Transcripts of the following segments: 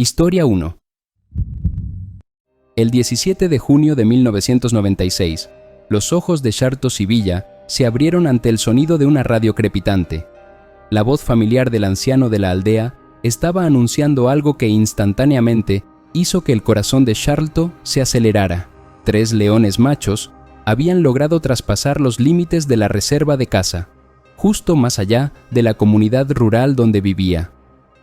Historia 1. El 17 de junio de 1996, los ojos de Sharto Sibilla se abrieron ante el sonido de una radio crepitante. La voz familiar del anciano de la aldea estaba anunciando algo que instantáneamente hizo que el corazón de Sharto se acelerara. 3 leones machos habían logrado traspasar los límites de la reserva de caza, justo más allá de la comunidad rural donde vivía.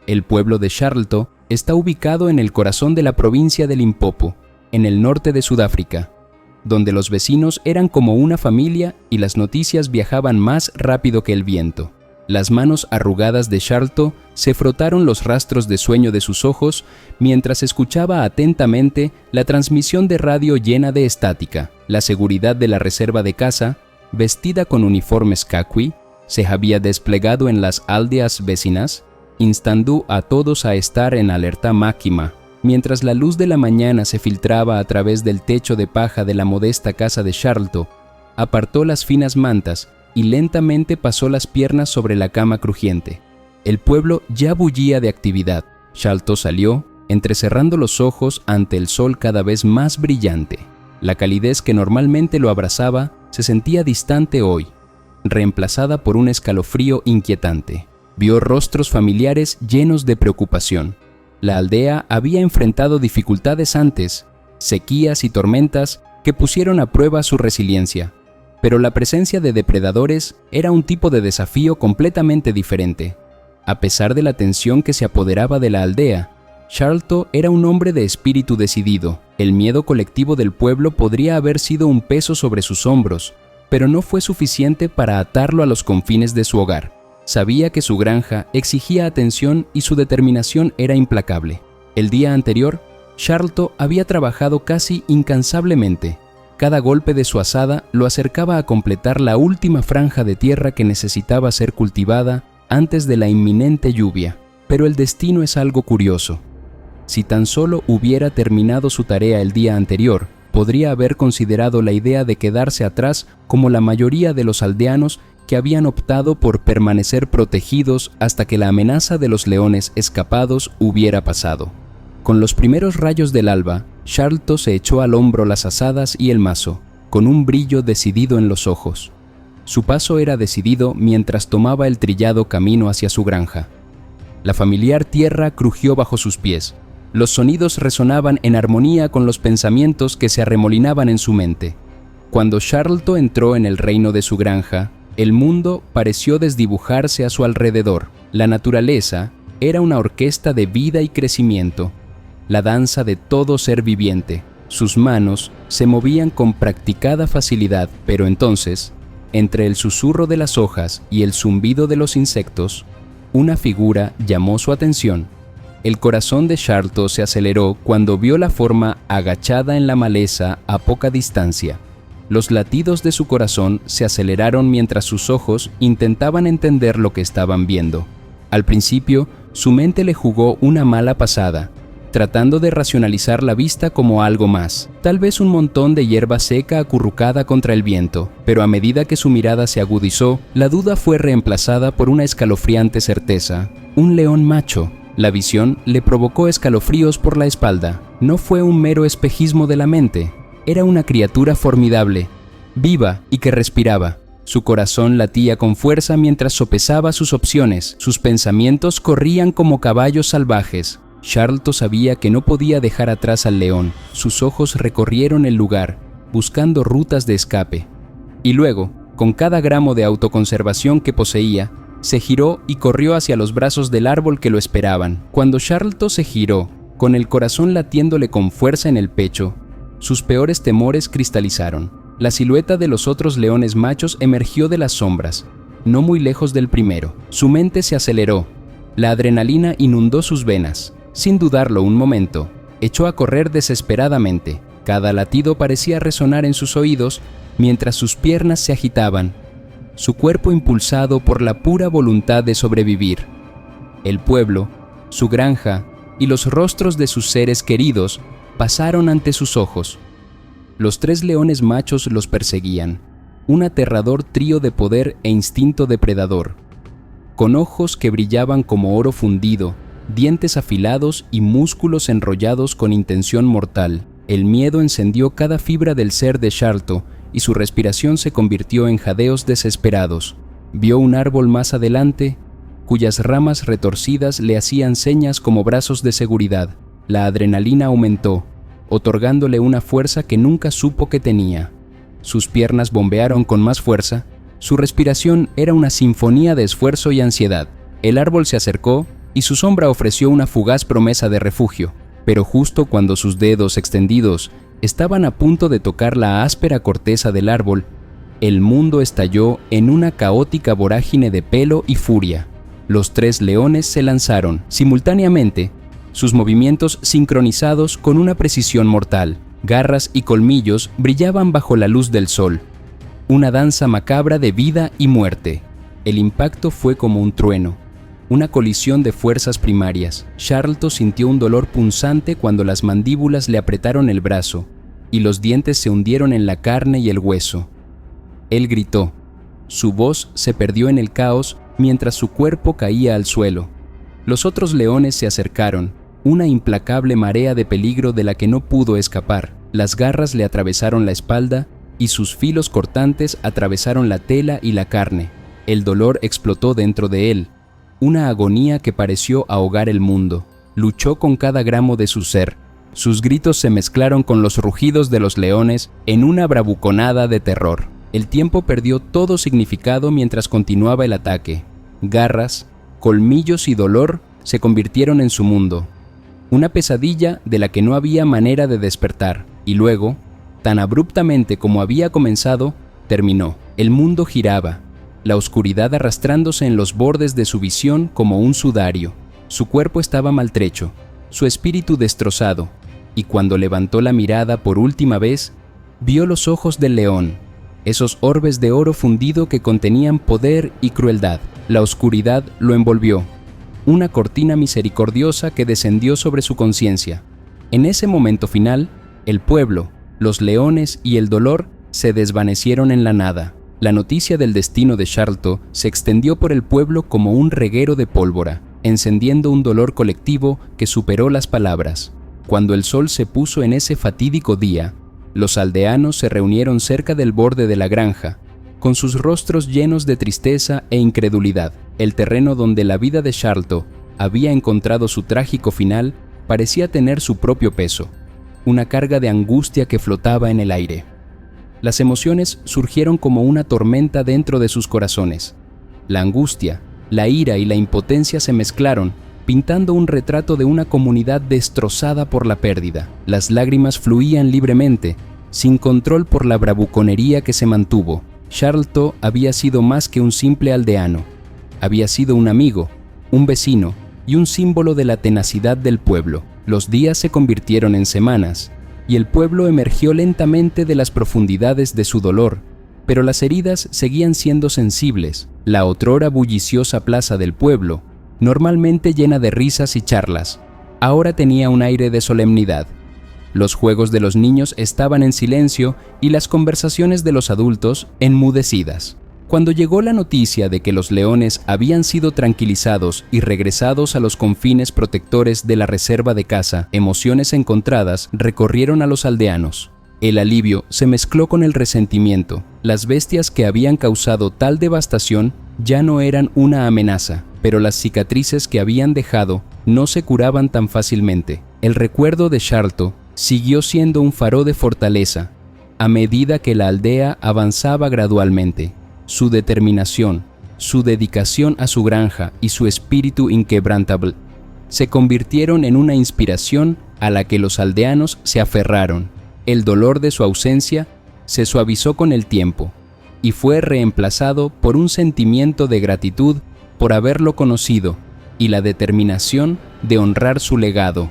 El pueblo de Sharto está ubicado en el corazón de la provincia de Limpopo, en el norte de Sudáfrica, donde los vecinos eran como una familia y las noticias viajaban más rápido que el viento. Las manos arrugadas de Sharto se frotaron los rastros de sueño de sus ojos mientras escuchaba atentamente la transmisión de radio llena de estática. La seguridad de la reserva de caza, vestida con uniformes caqui, se había desplegado en las aldeas vecinas, instando a todos a estar en alerta máxima. Mientras la luz de la mañana se filtraba a través del techo de paja de la modesta casa de Sharto, apartó las finas mantas y lentamente pasó las piernas sobre la cama crujiente. El pueblo ya bullía de actividad. Sharto salió, entrecerrando los ojos ante el sol cada vez más brillante. La calidez que normalmente lo abrazaba se sentía distante hoy, reemplazada por un escalofrío inquietante. Vio rostros familiares llenos de preocupación. La aldea había enfrentado dificultades antes, sequías y tormentas que pusieron a prueba su resiliencia. Pero la presencia de depredadores era un tipo de desafío completamente diferente. A pesar de la tensión que se apoderaba de la aldea, Sharto era un hombre de espíritu decidido. El miedo colectivo del pueblo podría haber sido un peso sobre sus hombros, pero no fue suficiente para atarlo a los confines de su hogar. Sabía que su granja exigía atención y su determinación era implacable. El día anterior, Sharto había trabajado casi incansablemente. Cada golpe de su azada lo acercaba a completar la última franja de tierra que necesitaba ser cultivada antes de la inminente lluvia. Pero el destino es algo curioso. Si tan solo hubiera terminado su tarea el día anterior, podría haber considerado la idea de quedarse atrás como la mayoría de los aldeanos que habían optado por permanecer protegidos hasta que la amenaza de los leones escapados hubiera pasado. Con los primeros rayos del alba, Sharto se echó al hombro las azadas y el mazo, con un brillo decidido en los ojos. Su paso era decidido mientras tomaba el trillado camino hacia su granja. La familiar tierra crujió bajo sus pies. Los sonidos resonaban en armonía con los pensamientos que se arremolinaban en su mente. Cuando Sharto entró en el reino de su granja, el mundo pareció desdibujarse a su alrededor. La naturaleza era una orquesta de vida y crecimiento, la danza de todo ser viviente. Sus manos se movían con practicada facilidad, pero entonces, entre el susurro de las hojas y el zumbido de los insectos, una figura llamó su atención. El corazón de Sharto se aceleró cuando vio la forma agachada en la maleza a poca distancia. Los latidos de su corazón se aceleraron mientras sus ojos intentaban entender lo que estaban viendo. Al principio, su mente le jugó una mala pasada, tratando de racionalizar la vista como algo más, tal vez un montón de hierba seca acurrucada contra el viento, pero a medida que su mirada se agudizó, la duda fue reemplazada por una escalofriante certeza: un león macho. La visión le provocó escalofríos por la espalda. No fue un mero espejismo de la mente. Era una criatura formidable, viva y que respiraba. Su corazón latía con fuerza mientras sopesaba sus opciones. Sus pensamientos corrían como caballos salvajes. Sharto sabía que no podía dejar atrás al león. Sus ojos recorrieron el lugar, buscando rutas de escape. Y luego, con cada gramo de autoconservación que poseía, se giró y corrió hacia los brazos del árbol que lo esperaban. Cuando Sharto se giró, con el corazón latiéndole con fuerza en el pecho, sus peores temores cristalizaron. La silueta de los otros leones machos emergió de las sombras, no muy lejos del primero. Su mente se aceleró. La adrenalina inundó sus venas. Sin dudarlo un momento, echó a correr desesperadamente. Cada latido parecía resonar en sus oídos mientras sus piernas se agitaban, su cuerpo impulsado por la pura voluntad de sobrevivir. El pueblo, su granja y los rostros de sus seres queridos pasaron ante sus ojos. Los 3 leones machos los perseguían, un aterrador trío de poder e instinto depredador. Con ojos que brillaban como oro fundido dientes afilados y músculos enrollados con intención mortal. El miedo encendió cada fibra del ser de Sharlto y su respiración se convirtió en jadeos desesperados. Vio un árbol más adelante, cuyas ramas retorcidas le hacían señas como brazos de seguridad. La adrenalina aumentó, otorgándole una fuerza que nunca supo que tenía. Sus piernas bombearon con más fuerza. Su respiración era una sinfonía de esfuerzo y ansiedad. El árbol se acercó y su sombra ofreció una fugaz promesa de refugio, pero justo cuando sus dedos extendidos estaban a punto de tocar la áspera corteza del árbol, el mundo estalló en una caótica vorágine de pelo y furia. Los 3 leones se lanzaron simultáneamente, sus movimientos sincronizados con una precisión mortal. Garras y colmillos brillaban bajo la luz del sol. Una danza macabra de vida y muerte. El impacto fue como un trueno, una colisión de fuerzas primarias. Sharlto sintió un dolor punzante cuando las mandíbulas le apretaron el brazo y los dientes se hundieron en la carne y el hueso. Él gritó. Su voz se perdió en el caos mientras su cuerpo caía al suelo. Los otros leones se acercaron, una implacable marea de peligro de la que no pudo escapar. Las garras le atravesaron la espalda y sus filos cortantes atravesaron la tela y la carne. El dolor explotó dentro de él, una agonía que pareció ahogar el mundo. Luchó con cada gramo de su ser. Sus gritos se mezclaron con los rugidos de los leones en una bravuconada de terror. El tiempo perdió todo significado mientras continuaba el ataque. Garras, colmillos y dolor se convirtieron en su mundo. Una pesadilla de la que no había manera de despertar. Y luego, tan abruptamente como había comenzado, terminó. El mundo giraba, la oscuridad arrastrándose en los bordes de su visión como un sudario. Su cuerpo estaba maltrecho, su espíritu destrozado, y cuando levantó la mirada por última vez, vio los ojos del león, esos orbes de oro fundido que contenían poder y crueldad. La oscuridad lo envolvió, una cortina misericordiosa que descendió sobre su conciencia. En ese momento final, el pueblo, los leones y el dolor se desvanecieron en la nada. La noticia del destino de Sharlto se extendió por el pueblo como un reguero de pólvora, encendiendo un dolor colectivo que superó las palabras. Cuando el sol se puso en ese fatídico día, los aldeanos se reunieron cerca del borde de la granja, con sus rostros llenos de tristeza e incredulidad. El terreno donde la vida de Sharlto había encontrado su trágico final parecía tener su propio peso, una carga de angustia que flotaba en el aire. Las emociones surgieron como una tormenta dentro de sus corazones. La angustia, la ira y la impotencia se mezclaron, pintando un retrato de una comunidad destrozada por la pérdida. Las lágrimas fluían libremente, sin control por la bravuconería que se mantuvo. Sharlto había sido más que un simple aldeano. Había sido un amigo, un vecino y un símbolo de la tenacidad del pueblo. Los días se convirtieron en semanas, y el pueblo emergió lentamente de las profundidades de su dolor, pero las heridas seguían siendo sensibles. La otrora bulliciosa plaza del pueblo, normalmente llena de risas y charlas, ahora tenía un aire de solemnidad. Los juegos de los niños estaban en silencio y las conversaciones de los adultos enmudecidas. Cuando llegó la noticia de que los leones habían sido tranquilizados y regresados a los confines protectores de la reserva de caza, emociones encontradas recorrieron a los aldeanos. El alivio se mezcló con el resentimiento. Las bestias que habían causado tal devastación ya no eran una amenaza, pero las cicatrices que habían dejado no se curaban tan fácilmente. El recuerdo de Sharlto siguió siendo un faro de fortaleza a medida que la aldea avanzaba gradualmente. Su determinación, su dedicación a su granja y su espíritu inquebrantable se convirtieron en una inspiración a la que los aldeanos se aferraron. El dolor de su ausencia se suavizó con el tiempo y fue reemplazado por un sentimiento de gratitud por haberlo conocido y la determinación de honrar su legado.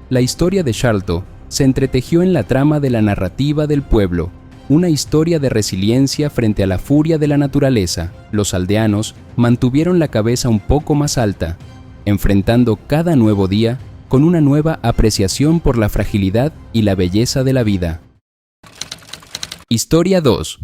La historia de Sharlto se entretejió en la trama de la narrativa del pueblo, una historia de resiliencia frente a la furia de la naturaleza. Los aldeanos mantuvieron la cabeza un poco más alta, enfrentando cada nuevo día con una nueva apreciación por la fragilidad y la belleza de la vida. Historia 2.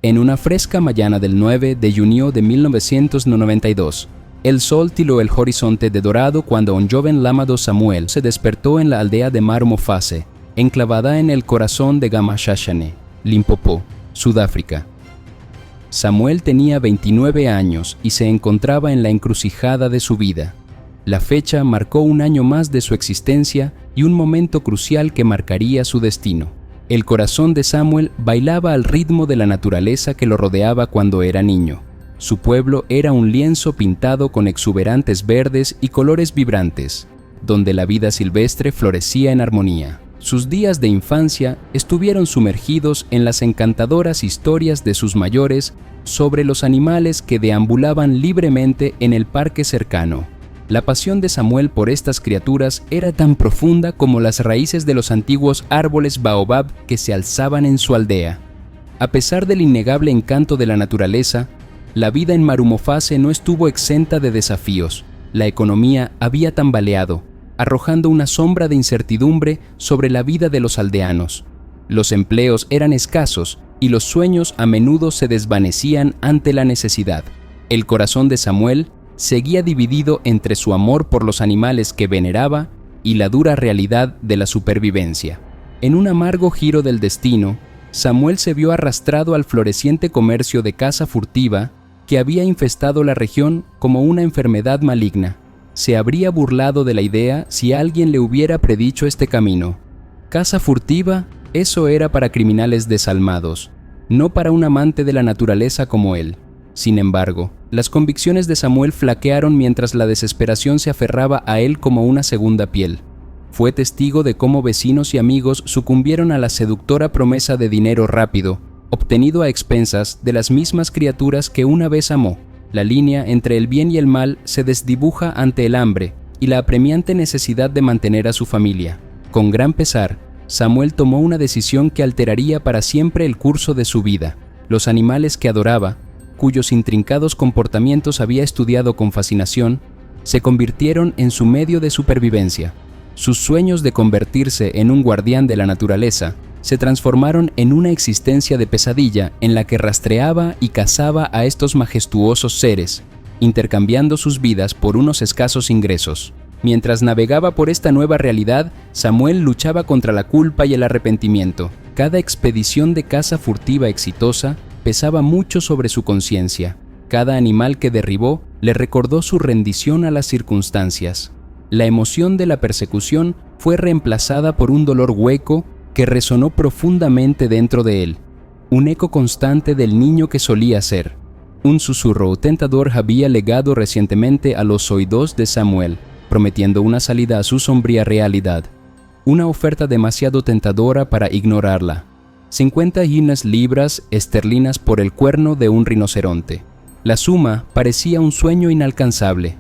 En una fresca mañana del 9 de junio de 1992, El sol tiló el horizonte de dorado cuando un joven llamado Samuel se despertó en la aldea de Marmofase, enclavada en el corazón de Gamashashane, Limpopo, Sudáfrica. Samuel tenía 29 años y se encontraba en la encrucijada de su vida. La fecha marcó un año más de su existencia y un momento crucial que marcaría su destino. El corazón de Samuel bailaba al ritmo de la naturaleza que lo rodeaba cuando era niño. Su pueblo era un lienzo pintado con exuberantes verdes y colores vibrantes, donde la vida silvestre florecía en armonía. Sus días de infancia estuvieron sumergidos en las encantadoras historias de sus mayores sobre los animales que deambulaban libremente en el parque cercano. La pasión de Samuel por estas criaturas era tan profunda como las raíces de los antiguos árboles baobab que se alzaban en su aldea. A pesar del innegable encanto de la naturaleza, la vida en Marumofase no estuvo exenta de desafíos. La economía había tambaleado, arrojando una sombra de incertidumbre sobre la vida de los aldeanos. Los empleos eran escasos y los sueños a menudo se desvanecían ante la necesidad. El corazón de Samuel seguía dividido entre su amor por los animales que veneraba y la dura realidad de la supervivencia. En un amargo giro del destino, Samuel se vio arrastrado al floreciente comercio de caza furtiva que había infestado la región como una enfermedad maligna. Se habría burlado de la idea si alguien le hubiera predicho este camino. Caza furtiva, eso era para criminales desalmados, no para un amante de la naturaleza como él. Sin embargo, las convicciones de Samuel flaquearon mientras la desesperación se aferraba a él como una segunda piel. Fue testigo de cómo vecinos y amigos sucumbieron a la seductora promesa de dinero rápido, obtenido a expensas de las mismas criaturas que una vez amó. La línea entre el bien y el mal se desdibuja ante el hambre y la apremiante necesidad de mantener a su familia. Con gran pesar, Samuel tomó una decisión que alteraría para siempre el curso de su vida. Los animales que adoraba, cuyos intrincados comportamientos había estudiado con fascinación, se convirtieron en su medio de supervivencia. Sus sueños de convertirse en un guardián de la naturaleza se transformaron en una existencia de pesadilla en la que rastreaba y cazaba a estos majestuosos seres, intercambiando sus vidas por unos escasos ingresos. Mientras navegaba por esta nueva realidad, Samuel luchaba contra la culpa y el arrepentimiento. Cada expedición de caza furtiva exitosa pesaba mucho sobre su conciencia. Cada animal que derribó le recordó su rendición a las circunstancias. La emoción de la persecución fue reemplazada por un dolor hueco que resonó profundamente dentro de él, un eco constante del niño que solía ser. Un susurro tentador había legado recientemente a los oídos de Samuel, prometiendo una salida a su sombría realidad. Una oferta demasiado tentadora para ignorarla. 50 libras esterlinas por el cuerno de un rinoceronte. La suma parecía un sueño inalcanzable,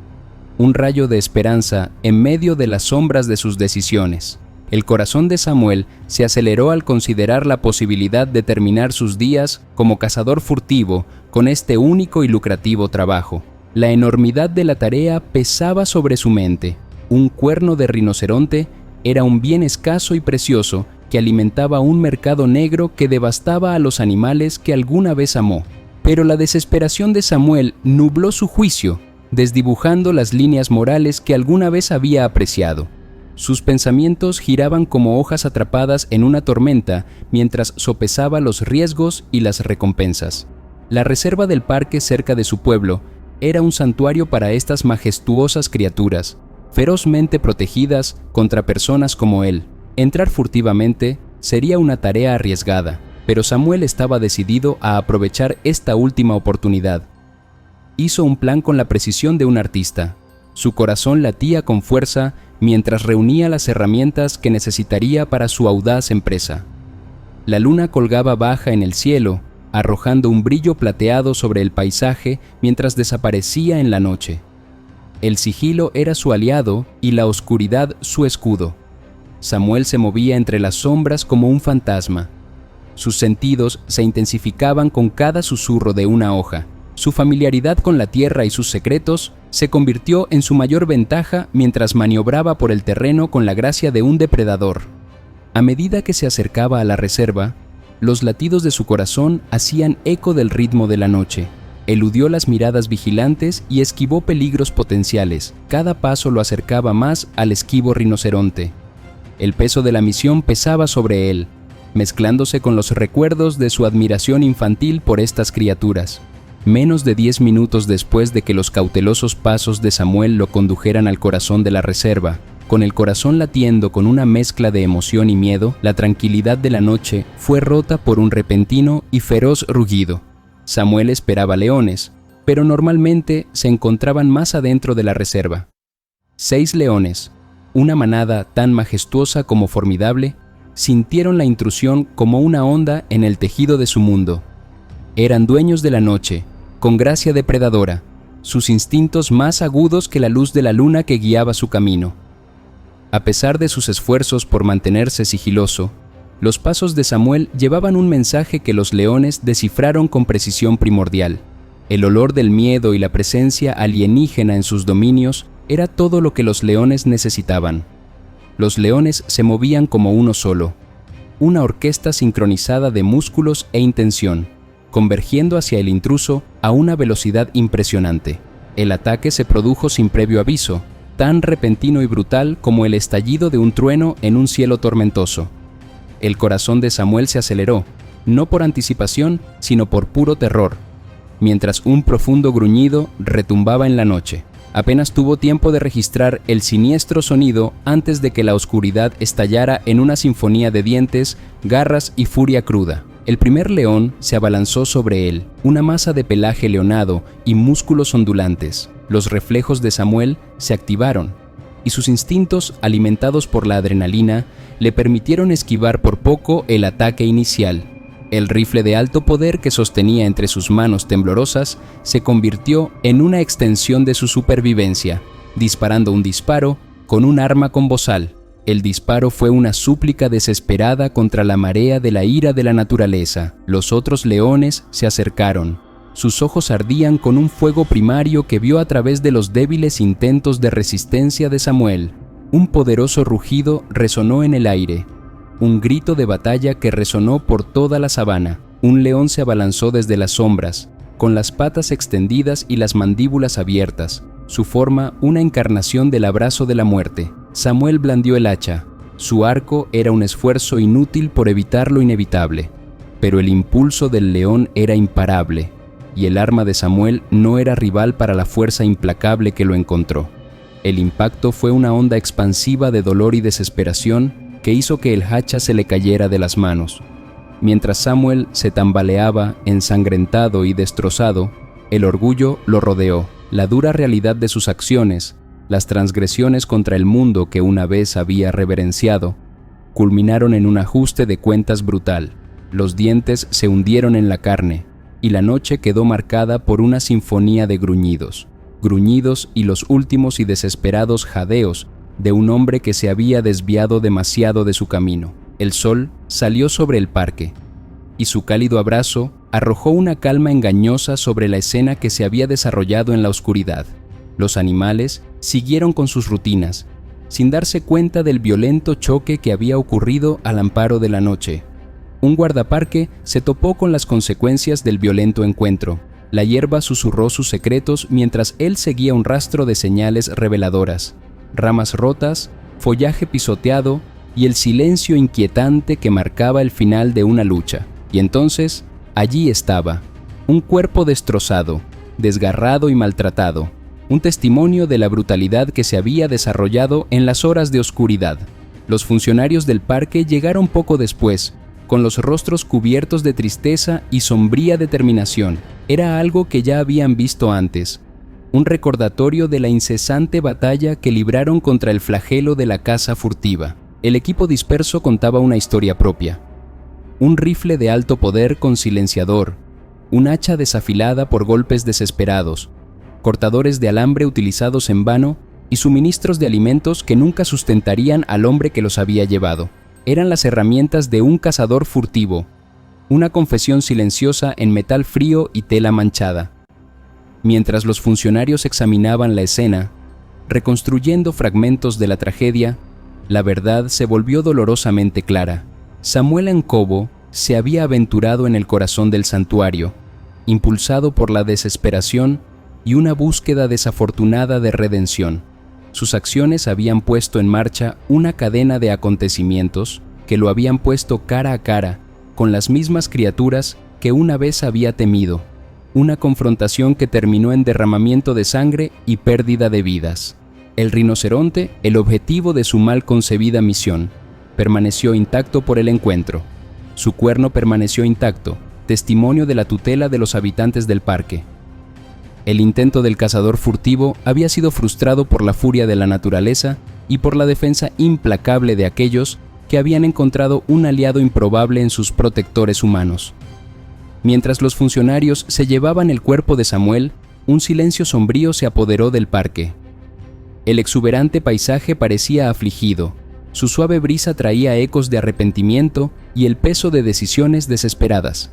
un rayo de esperanza en medio de las sombras de sus decisiones. El corazón de Samuel se aceleró al considerar la posibilidad de terminar sus días como cazador furtivo con este único y lucrativo trabajo. La enormidad de la tarea pesaba sobre su mente. Un cuerno de rinoceronte era un bien escaso y precioso que alimentaba un mercado negro que devastaba a los animales que alguna vez amó. Pero la desesperación de Samuel nubló su juicio, desdibujando las líneas morales que alguna vez había apreciado. Sus pensamientos giraban como hojas atrapadas en una tormenta mientras sopesaba los riesgos y las recompensas. La reserva del parque cerca de su pueblo era un santuario para estas majestuosas criaturas, ferozmente protegidas contra personas como él. Entrar furtivamente sería una tarea arriesgada, pero Samuel estaba decidido a aprovechar esta última oportunidad. Hizo un plan con la precisión de un artista. Su corazón latía con fuerza mientras reunía las herramientas que necesitaría para su audaz empresa. La luna colgaba baja en el cielo, arrojando un brillo plateado sobre el paisaje mientras desaparecía en la noche. El sigilo era su aliado y la oscuridad su escudo. Samuel se movía entre las sombras como un fantasma. Sus sentidos se intensificaban con cada susurro de una hoja. Su familiaridad con la tierra y sus secretos se convirtió en su mayor ventaja mientras maniobraba por el terreno con la gracia de un depredador. A medida que se acercaba a la reserva, los latidos de su corazón hacían eco del ritmo de la noche. eludió las miradas vigilantes y esquivó peligros potenciales. Cada paso lo acercaba más al esquivo rinoceronte. El peso de la misión pesaba sobre él, mezclándose con los recuerdos de su admiración infantil por estas criaturas. Menos de 10 minutos después de que los cautelosos pasos de Samuel lo condujeran al corazón de la reserva, con el corazón latiendo con una mezcla de emoción y miedo, la tranquilidad de la noche fue rota por un repentino y feroz rugido. Samuel esperaba leones, pero normalmente se encontraban más adentro de la reserva. 6 leones, una manada tan majestuosa como formidable, sintieron la intrusión como una onda en el tejido de su mundo. Eran dueños de la noche, con gracia depredadora, sus instintos más agudos que la luz de la luna que guiaba su camino. A pesar de sus esfuerzos por mantenerse sigiloso, los pasos de Samuel llevaban un mensaje que los leones descifraron con precisión primordial. El olor del miedo y la presencia alienígena en sus dominios era todo lo que los leones necesitaban. Los leones se movían como uno solo, una orquesta sincronizada de músculos e intención, convergiendo hacia el intruso a una velocidad impresionante. El ataque se produjo sin previo aviso, tan repentino y brutal como el estallido de un trueno en un cielo tormentoso. El corazón de Samuel se aceleró, no por anticipación, sino por puro terror, mientras un profundo gruñido retumbaba en la noche. Apenas tuvo tiempo de registrar el siniestro sonido antes de que la oscuridad estallara en una sinfonía de dientes, garras y furia cruda. El primer león se abalanzó sobre él, una masa de pelaje leonado y músculos ondulantes. Los reflejos de Samuel se activaron, y sus instintos, alimentados por la adrenalina, le permitieron esquivar por poco el ataque inicial. El rifle de alto poder que sostenía entre sus manos temblorosas se convirtió en una extensión de su supervivencia, disparando un disparo con un arma con bozal. El disparo fue una súplica desesperada contra la marea de la ira de la naturaleza. Los otros leones se acercaron. Sus ojos ardían con un fuego primario que vio a través de los débiles intentos de resistencia de Samuel. Un poderoso rugido resonó en el aire, un grito de batalla que resonó por toda la sabana. Un león se abalanzó desde las sombras, con las patas extendidas y las mandíbulas abiertas, su forma una encarnación del abrazo de la muerte. Samuel blandió el hacha. Su arco era un esfuerzo inútil por evitar lo inevitable, pero el impulso del león era imparable, y el arma de Samuel no era rival para la fuerza implacable que lo encontró. El impacto fue una onda expansiva de dolor y desesperación que hizo que el hacha se le cayera de las manos. Mientras Samuel se tambaleaba, ensangrentado y destrozado, el orgullo lo rodeó. La dura realidad de sus acciones, las transgresiones contra el mundo que una vez había reverenciado, culminaron en un ajuste de cuentas brutal. Los dientes se hundieron en la carne, y la noche quedó marcada por una sinfonía de gruñidos y los últimos y desesperados jadeos de un hombre que se había desviado demasiado de su camino. El sol salió sobre el parque, y su cálido abrazo arrojó una calma engañosa sobre la escena que se había desarrollado en la oscuridad. Los animales siguieron con sus rutinas, sin darse cuenta del violento choque que había ocurrido al amparo de la noche. Un guardaparque se topó con las consecuencias del violento encuentro. La hierba susurró sus secretos mientras él seguía un rastro de señales reveladoras: ramas rotas, follaje pisoteado y el silencio inquietante que marcaba el final de una lucha. Y entonces, allí estaba, un cuerpo destrozado, desgarrado y maltratado, un testimonio de la brutalidad que se había desarrollado en las horas de oscuridad. Los funcionarios del parque llegaron poco después, con los rostros cubiertos de tristeza y sombría determinación. Era algo que ya habían visto antes, un recordatorio de la incesante batalla que libraron contra el flagelo de la caza furtiva. El equipo disperso contaba una historia propia. Un rifle de alto poder con silenciador, un hacha desafilada por golpes desesperados, cortadores de alambre utilizados en vano y suministros de alimentos que nunca sustentarían al hombre que los había llevado. Eran las herramientas de un cazador furtivo, una confesión silenciosa en metal frío y tela manchada. Mientras los funcionarios examinaban la escena, reconstruyendo fragmentos de la tragedia, la verdad se volvió dolorosamente clara. Samuel Nkobo se había aventurado en el corazón del santuario, impulsado por la desesperación y una búsqueda desafortunada de redención. Sus acciones habían puesto en marcha una cadena de acontecimientos que lo habían puesto cara a cara con las mismas criaturas que una vez había temido, una confrontación que terminó en derramamiento de sangre y pérdida de vidas. El rinoceronte, el objetivo de su mal concebida misión, permaneció intacto por el encuentro. Su cuerno permaneció intacto, testimonio de la tutela de los habitantes del parque. El intento del cazador furtivo había sido frustrado por la furia de la naturaleza y por la defensa implacable de aquellos que habían encontrado un aliado improbable en sus protectores humanos. Mientras los funcionarios se llevaban el cuerpo de Samuel, un silencio sombrío se apoderó del parque. El exuberante paisaje parecía afligido, su suave brisa traía ecos de arrepentimiento y el peso de decisiones desesperadas.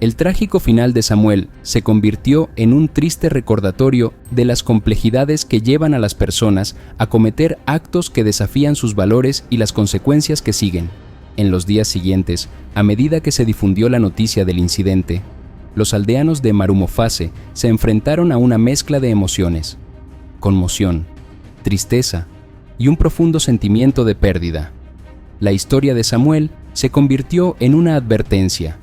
El trágico final de Samuel se convirtió en un triste recordatorio de las complejidades que llevan a las personas a cometer actos que desafían sus valores y las consecuencias que siguen. En los días siguientes, a medida que se difundió la noticia del incidente, los aldeanos de Marumofase se enfrentaron a una mezcla de emociones: conmoción, tristeza y un profundo sentimiento de pérdida. La historia de Samuel se convirtió en una advertencia,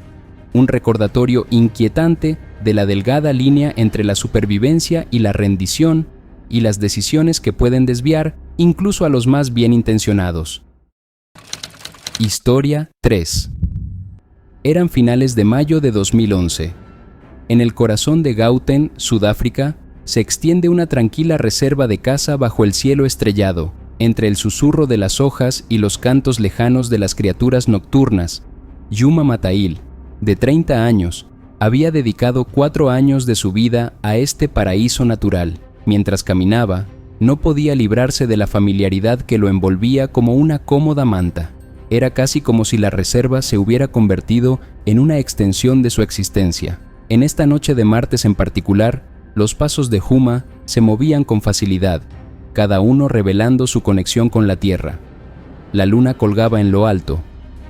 un recordatorio inquietante de la delgada línea entre la supervivencia y la rendición y las decisiones que pueden desviar incluso a los más bien intencionados. Historia 3. Eran finales de mayo de 2011. En el corazón de Gauteng, Sudáfrica, se extiende una tranquila reserva de caza bajo el cielo estrellado, entre el susurro de las hojas y los cantos lejanos de las criaturas nocturnas. Juma Matail, de 30 años, había dedicado 4 años de su vida a este paraíso natural. Mientras caminaba, no podía librarse de la familiaridad que lo envolvía como una cómoda manta. Era casi como si la reserva se hubiera convertido en una extensión de su existencia. En esta noche de martes en particular, los pasos de Juma se movían con facilidad, cada uno revelando su conexión con la tierra. La luna colgaba en lo alto,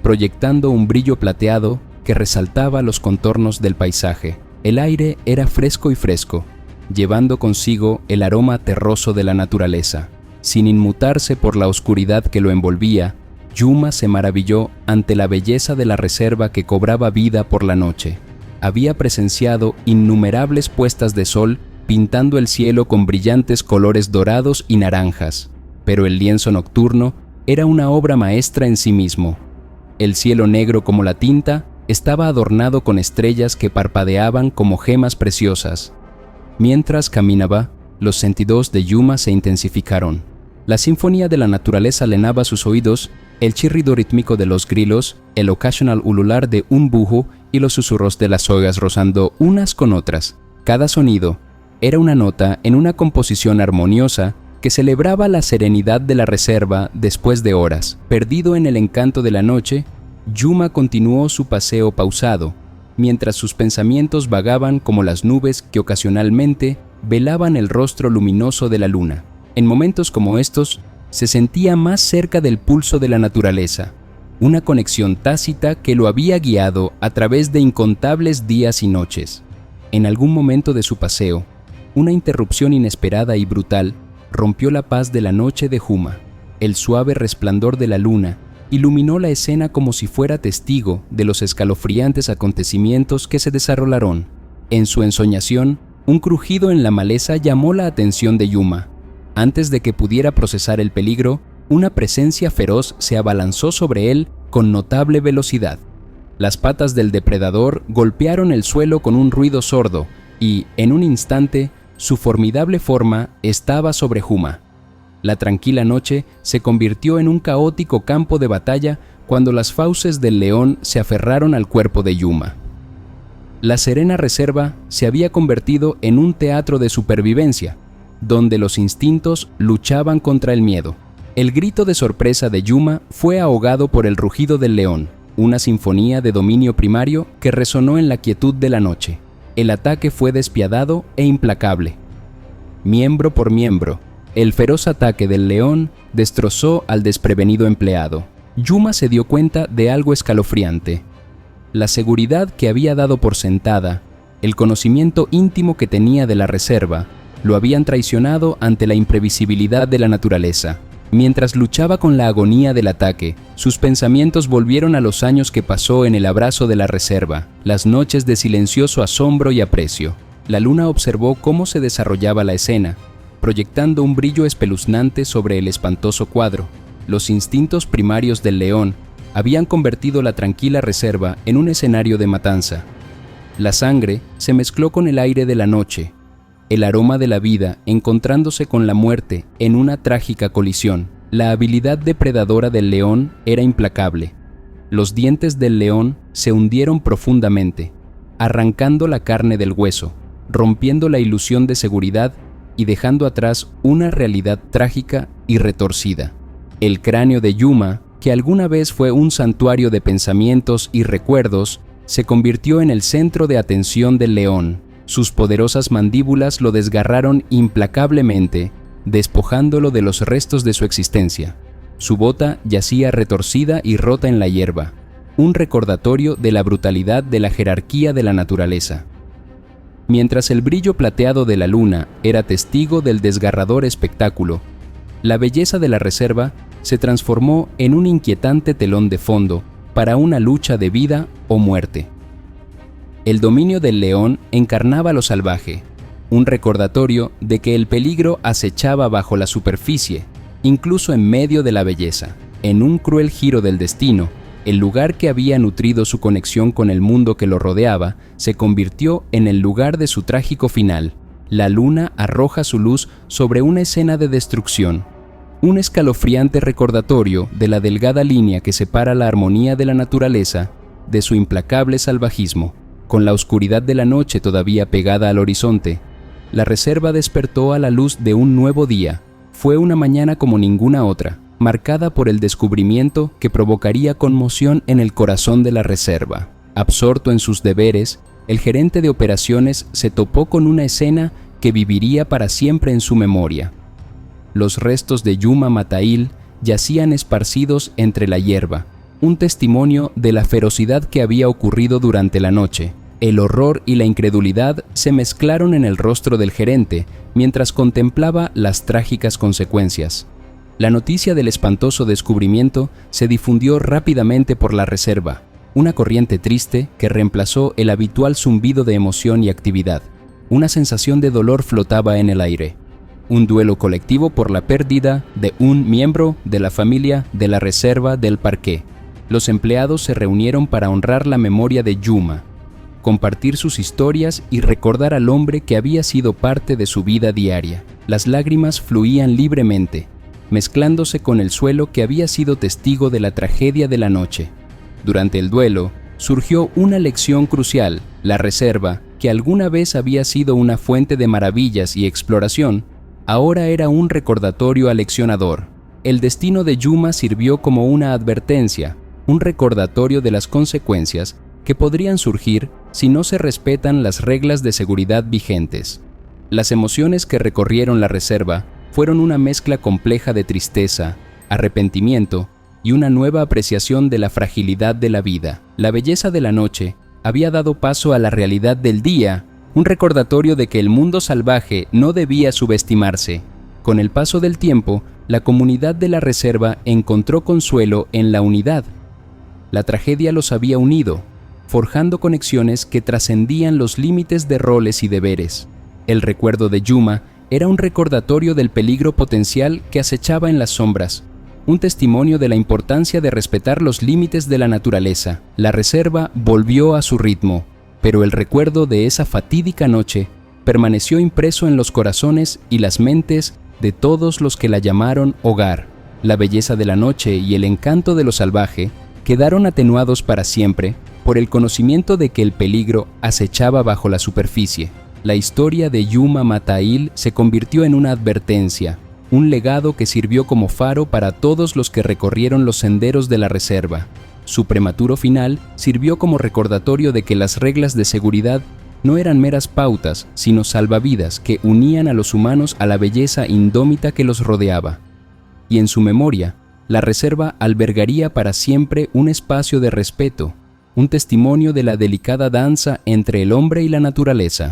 proyectando un brillo plateado que resaltaba los contornos del paisaje. El aire era fresco y fresco, llevando consigo el aroma terroso de la naturaleza. Sin inmutarse por la oscuridad que lo envolvía, Juma se maravilló ante la belleza de la reserva que cobraba vida por la noche. Había presenciado innumerables puestas de sol pintando el cielo con brillantes colores dorados y naranjas, pero el lienzo nocturno era una obra maestra en sí mismo. El cielo negro como la tinta estaba adornado con estrellas que parpadeaban como gemas preciosas. Mientras caminaba, los sentidos de Juma se intensificaron. La sinfonía de la naturaleza llenaba sus oídos, el chirrido rítmico de los grilos, el ocasional ulular de un búho y los susurros de las hojas rozando unas con otras. Cada sonido era una nota en una composición armoniosa que celebraba la serenidad de la reserva después de horas. Perdido en el encanto de la noche, Juma continuó su paseo pausado, mientras sus pensamientos vagaban como las nubes que ocasionalmente velaban el rostro luminoso de la luna. En momentos como estos, se sentía más cerca del pulso de la naturaleza, una conexión tácita que lo había guiado a través de incontables días y noches. En algún momento de su paseo, una interrupción inesperada y brutal rompió la paz de la noche de Juma. El suave resplandor de la luna iluminó la escena como si fuera testigo de los escalofriantes acontecimientos que se desarrollaron. En su ensoñación, un crujido en la maleza llamó la atención de Juma. Antes de que pudiera procesar el peligro, una presencia feroz se abalanzó sobre él con notable velocidad. Las patas del depredador golpearon el suelo con un ruido sordo y, en un instante, su formidable forma estaba sobre Juma. La tranquila noche se convirtió en un caótico campo de batalla cuando las fauces del león se aferraron al cuerpo de Juma. La serena reserva se había convertido en un teatro de supervivencia, donde los instintos luchaban contra el miedo. El grito de sorpresa de Juma fue ahogado por el rugido del león, una sinfonía de dominio primario que resonó en la quietud de la noche. El ataque fue despiadado e implacable. Miembro por miembro, el feroz ataque del león destrozó al desprevenido empleado. Juma se dio cuenta de algo escalofriante. La seguridad que había dado por sentada El conocimiento íntimo que tenía de la reserva lo habían traicionado ante la imprevisibilidad de la naturaleza. Mientras luchaba con la agonía del ataque, sus pensamientos volvieron a los años que pasó en el abrazo de la reserva, las noches de silencioso asombro y aprecio. La luna observó cómo se desarrollaba la escena, proyectando un brillo espeluznante sobre el espantoso cuadro. Los instintos primarios del león habían convertido la tranquila reserva en un escenario de matanza. La sangre se mezcló con el aire de la noche, el aroma de la vida encontrándose con la muerte en una trágica colisión. La habilidad depredadora del león era implacable. Los dientes del león se hundieron profundamente, arrancando la carne del hueso, rompiendo la ilusión de seguridad y dejando atrás una realidad trágica y retorcida. El cráneo de Yuma, que alguna vez fue un santuario de pensamientos y recuerdos, se convirtió en el centro de atención del león. Sus poderosas mandíbulas lo desgarraron implacablemente, despojándolo de los restos de su existencia. Su bota yacía retorcida y rota en la hierba, un recordatorio de la brutalidad de la jerarquía de la naturaleza. Mientras el brillo plateado de la luna era testigo del desgarrador espectáculo, la belleza de la reserva se transformó en un inquietante telón de fondo para una lucha de vida o muerte. El dominio del león encarnaba lo salvaje, un recordatorio de que el peligro acechaba bajo la superficie, incluso en medio de la belleza. En un cruel giro del destino, el lugar que había nutrido su conexión con el mundo que lo rodeaba se convirtió en el lugar de su trágico final. La luna arroja su luz sobre una escena de destrucción, un escalofriante recordatorio de la delgada línea que separa la armonía de la naturaleza de su implacable salvajismo. Con la oscuridad de la noche todavía pegada al horizonte, la reserva despertó a la luz de un nuevo día. Fue una mañana como ninguna otra, marcada por el descubrimiento que provocaría conmoción en el corazón de la reserva. Absorto en sus deberes, el gerente de operaciones se topó con una escena que viviría para siempre en su memoria. Los restos de Yuma Matail yacían esparcidos entre la hierba, un testimonio de la ferocidad que había ocurrido durante la noche. El horror y la incredulidad se mezclaron en el rostro del gerente mientras contemplaba las trágicas consecuencias. La noticia del espantoso descubrimiento se difundió rápidamente por la reserva, una corriente triste que reemplazó el habitual zumbido de emoción y actividad. Una sensación de dolor flotaba en el aire. Un duelo colectivo por la pérdida de un miembro de la familia de la reserva del parque. Los empleados se reunieron para honrar la memoria de Yuma, compartir sus historias y recordar al hombre que había sido parte de su vida diaria. Las lágrimas fluían libremente, mezclándose con el suelo que había sido testigo de la tragedia de la noche. Durante el duelo, surgió una lección crucial. La reserva, que alguna vez había sido una fuente de maravillas y exploración, ahora era un recordatorio aleccionador. El destino de Yuma sirvió como una advertencia, un recordatorio de las consecuencias que podrían surgir si no se respetan las reglas de seguridad vigentes. Las emociones que recorrieron la reserva fueron una mezcla compleja de tristeza, arrepentimiento y una nueva apreciación de la fragilidad de la vida. La belleza de la noche había dado paso a la realidad del día, un recordatorio de que el mundo salvaje no debía subestimarse. Con el paso del tiempo, la comunidad de la reserva encontró consuelo en la unidad. La tragedia los había unido, forjando conexiones que trascendían los límites de roles y deberes. El recuerdo de Yuma era un recordatorio del peligro potencial que acechaba en las sombras, un testimonio de la importancia de respetar los límites de la naturaleza. La reserva volvió a su ritmo, pero el recuerdo de esa fatídica noche permaneció impreso en los corazones y las mentes de todos los que la llamaron hogar. La belleza de la noche y el encanto de lo salvaje quedaron atenuados para siempre por el conocimiento de que el peligro acechaba bajo la superficie. La historia de Yuma Matail se convirtió en una advertencia, un legado que sirvió como faro para todos los que recorrieron los senderos de la reserva. Su prematuro final sirvió como recordatorio de que las reglas de seguridad no eran meras pautas, sino salvavidas que unían a los humanos a la belleza indómita que los rodeaba. Y en su memoria, la reserva albergaría para siempre un espacio de respeto, un testimonio de la delicada danza entre el hombre y la naturaleza.